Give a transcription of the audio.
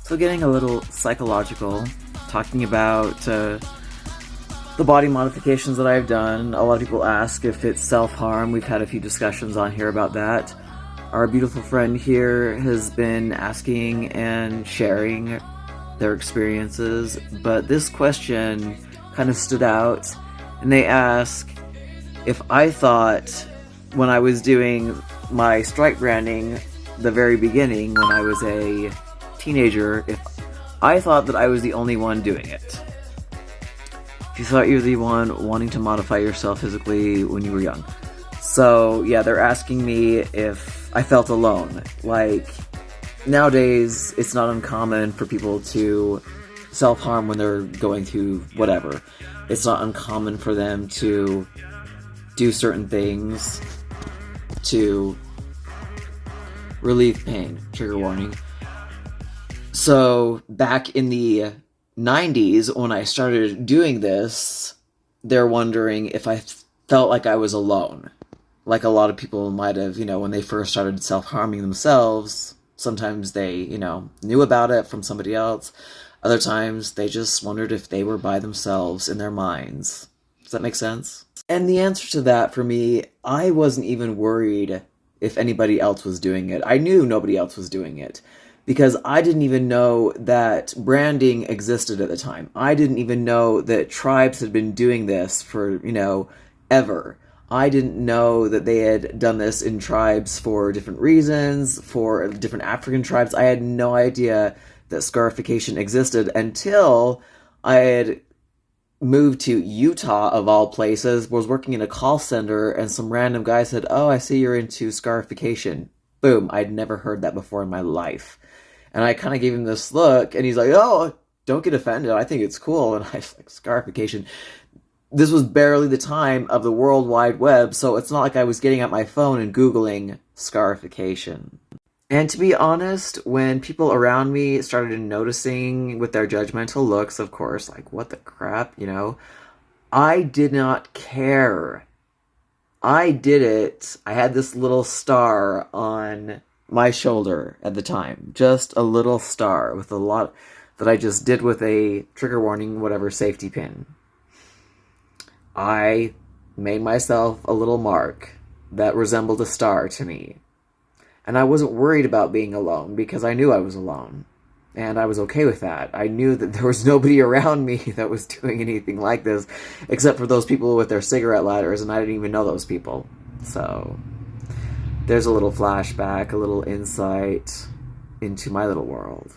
So getting a little psychological, talking about the body modifications that I've done. A lot of people ask if it's self-harm. We've had a few discussions on here about that. Our beautiful friend here has been asking and sharing their experiences, but this question kind of stood out, and they ask if I thought when I was doing my stripe branding the very beginning, when I was a teenager, if I thought that I was the only one doing it. If you thought you were the one wanting to modify yourself physically when you were young. So yeah, they're asking me if I felt alone. Like, nowadays, it's not uncommon for people to self-harm when they're going through whatever. It's not uncommon for them to do certain things to relieve pain. Trigger warning. So, back in the 90s, when I started doing this, they're wondering if I felt like I was alone. Like a lot of people might have, when they first started self-harming themselves, sometimes they, knew about it from somebody else. Other times, they just wondered if they were by themselves in their minds. Does that make sense? And the answer to that, for me, I wasn't even worried if anybody else was doing it. I knew nobody else was doing it, because I didn't even know that branding existed at the time. I didn't even know that tribes had been doing this for, ever. I didn't know that they had done this in tribes for different reasons, for different African tribes. I had no idea that scarification existed until I had moved to Utah, of all places, was working in a call center, and some random guy said, "Oh, I see you're into scarification." Boom, I'd never heard that before in my life. And I kind of gave him this look, and he's like, "Oh, don't get offended, I think it's cool." And I was like, scarification? This was barely the time of the World Wide Web, so it's not like I was getting out my phone and Googling scarification. And to be honest, when people around me started noticing with their judgmental looks, of course, like, what the crap, I did not care. I did it. I had this little star on my shoulder at the time. Just a little star with a lot that I just did with a trigger warning, whatever, safety pin. I made myself a little mark that resembled a star to me. And I wasn't worried about being alone, because I knew I was alone. And I was okay with that. I knew that there was nobody around me that was doing anything like this, except for those people with their cigarette lighters, and I didn't even know those people. So, there's a little flashback, a little insight into my little world.